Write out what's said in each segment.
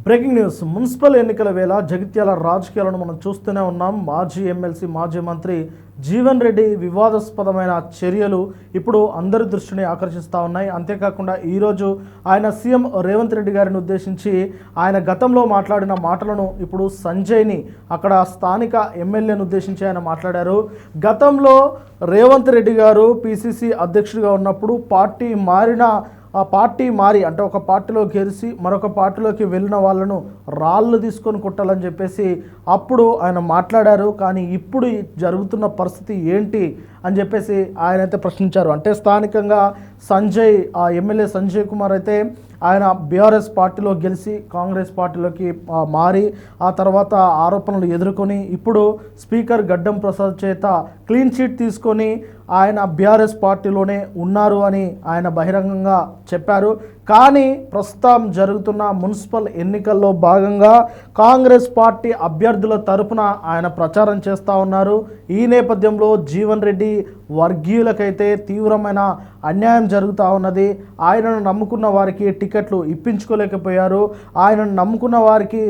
Breaking news. Municipal ఎన్నికల వేళ జగిత్యాల రాజకీయాలను మనం చూస్తూనే ఉన్నాం. మాజీ ఎమ్మెల్సీ మాజీ మంత్రి జీవన్ రెడ్డి వివాదాస్పదమైన చర్యలు ఇప్పుడు అందరి దృష్టిని ఆకర్షిస్తూ ఉన్నాయి. అంతేకాకుండా ఈరోజు ఆయన సీఎం రేవంత్ రెడ్డి గారిని ఉద్దేశించి ఆయన గతంలో మాట్లాడిన మాటలను ఇప్పుడు సంజయ్ని అక్కడ స్థానిక ఎమ్మెల్యేని ఉద్దేశించి ఆయన మాట్లాడారు. గతంలో రేవంత్ రెడ్డి గారు పిసిసి అధ్యక్షుడిగా ఉన్నప్పుడు పార్టీ మారి అంటే ఒక పార్టీలో గెలిచి మరొక పార్టీలోకి వెళ్ళిన వాళ్ళను రాళ్ళు తీసుకొని కొట్టాలని చెప్పేసి అప్పుడు ఆయన మాట్లాడారు. కానీ ఇప్పుడు జరుగుతున్న పరిస్థితి ఏంటి అని చెప్పేసి ఆయన అయితే ప్రశ్నించారు. అంటే స్థానికంగా సంజయ్ ఎమ్మెల్యే సంజయ్ కుమార్ అయితే ఆయన బీఆర్ఎస్ పార్టీలో గెలిచి కాంగ్రెస్ పార్టీలోకి మారి ఆ తర్వాత ఆరోపణలు ఎదుర్కొని ఇప్పుడు స్పీకర్ గడ్డం ప్రసాద్ చేత క్లీన్ చిట్ తీసుకొని ఆయన బీఆర్ఎస్ పార్టీలోనే ఉన్నారు అని ఆయన బహిరంగంగా చెప్పారు. కానీ ప్రస్తుతం జరుగుతున్న మున్సిపల్ ఎన్నికల్లో భాగంగా కాంగ్రెస్ పార్టీ అభ్యర్థుల తరపున ఆయన ప్రచారం చేస్తూ ఉన్నారు. ఈ నేపథ్యంలో జీవన్ రెడ్డి వర్గీయులకైతే తీవ్రమైన అన్యాయం జరుగుతూ ఉన్నది. ఆయనను నమ్ముకున్న వారికి టికెట్లు ఇప్పించుకోలేకపోయారు. ఆయనను నమ్ముకున్న వారికి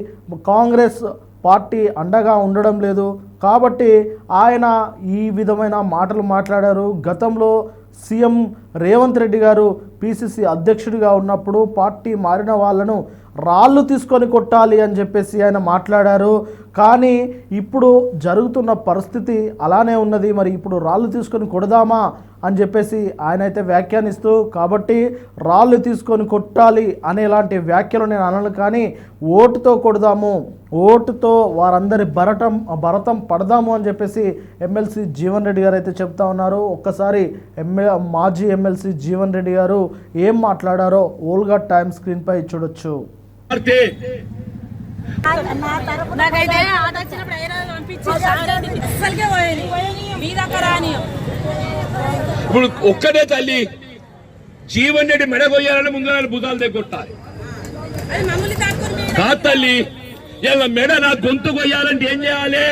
కాంగ్రెస్ పార్టీ అండగా ఉండడం లేదు. కాబట్టి ఆయన ఈ విధమైన మాటలు మాట్లాడారు. గతంలో సీఎం రేవంత్ రెడ్డి గారు పిసిసి అధ్యక్షుడిగా ఉన్నప్పుడు పార్టీ మారిన వాళ్ళను రాళ్ళు తీసుకొని కొట్టాలి అని చెప్పేసి ఆయన మాట్లాడారు. కానీ ఇప్పుడు జరుగుతున్న పరిస్థితి అలానే ఉన్నది. మరి ఇప్పుడు రాళ్ళు తీసుకొని కొడదామా అని చెప్పేసి ఆయన అయితే వ్యాఖ్యానిస్తూ, కాబట్టి రాళ్ళు తీసుకొని కొట్టాలి అనేలాంటి వ్యాఖ్యలు నేను అనను, కానీ ఓటుతో కొడదాము, ఓటుతో వారందరి భరతం పడదాము అని చెప్పేసి ఎమ్మెల్సీ జీవన్ రెడ్డి గారు అయితే చెప్తా ఉన్నారు. ఒక్కసారి మాజీ ఎమ్మెల్సీ జీవన్ రెడ్డి గారు ఏం మాట్లాడారో ఓల్గా టైమ్ స్క్రీన్ పై చూడొచ్చు. ఇప్పుడు ఒక్కడే తల్లి జీవన్ రెడ్డి మెడగొయ్యాలని ముందు భుజాలు దగ్గొట్టాలి కాదు తల్లి. ఇలా మెడ నా గొంతు కొయ్యాలంటే ఏం చేయాలి?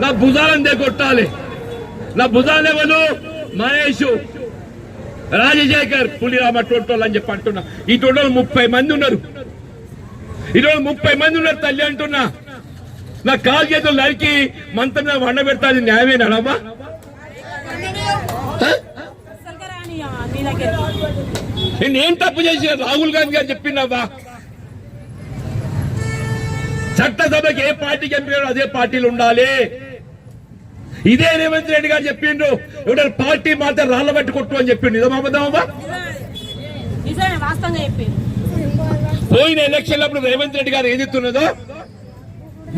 నా భుజాలను దగ్గొట్టాలి. నా భుజాలు ఎవరు? మహేష్, రాజశేఖర్, పులిరామ టోటోళ్ళు అని చెప్పి అంటున్నా. ఈ టోటోలు 30 మంది ఉన్నారు. ఈరోజు 30 మంది ఉన్నారు తల్లి అంటున్నా. నా కాలు చేతులు నరికి మంత్రం వండ పెడతా. అది న్యాయమేనాడమ్మా? నేనేం తప్పు చేసిన? రాహుల్ గాంధీ గారు చెప్పిండవ్వా, చట్టసభకి ఏ పార్టీకి ఎంపీలు అదే పార్టీలు ఉండాలి. ఇదే రేవంత్ రెడ్డి గారు చెప్పిండ్రు, ఎవడ పార్టీ మాత్రం రాళ్ళ బట్టి కొట్టు అని చెప్పిండు. నిజమాబద్దమ్మా? పోయిన ఎలక్షన్ అప్పుడు రేవంత్ రెడ్డి గారు ఏదిస్తున్నదో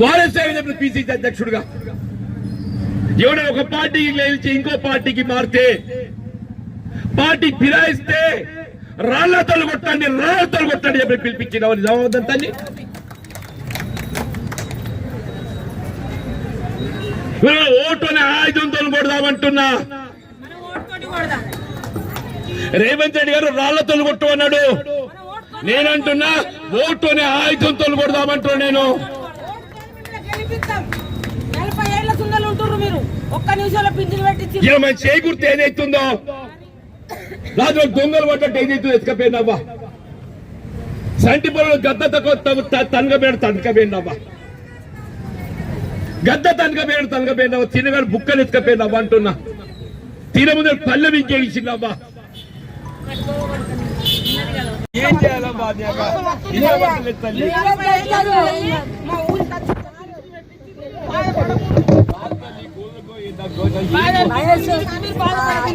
వారసే పిసిసి అధ్యక్షుడుగా ఎవడ ఒక పార్టీకి గెలిచి ఇంకో పార్టీకి మారితే, పార్టీ ఫిరాయిస్తే రాళ్లతో కొట్టండి, రాళ్లతో కొట్టండి చెప్పి పిలిపించిన నిజామాబాద్ తల్లి. ఓటుని ఆయుధంతో కొడదామంటున్నా. రేవంత్ రెడ్డి గారు రాళ్లతో కొట్టు అన్నాడు. నేనంటున్నా ఓటుని ఆయుధంతో కొడదామంటున్నా. నేను మన చేకూర్తి ఏదైతుందో రాజు దొంగలు పట్టట్టు ఏదైతుందో ఎత్తుకపోయినవ్వా. సంటి పొలం గద్ద తనకపోయినవ్వా. గద్ద తనకపోయినవ్వా. తినగాడు బుక్కలు ఎత్తుకపోయినవ్వా అంటున్నా. తిన ముందు పల్లె వింకేసిందవ్వా. ఏం చేయాలమ్మా?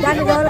దాన్ని గౌరవ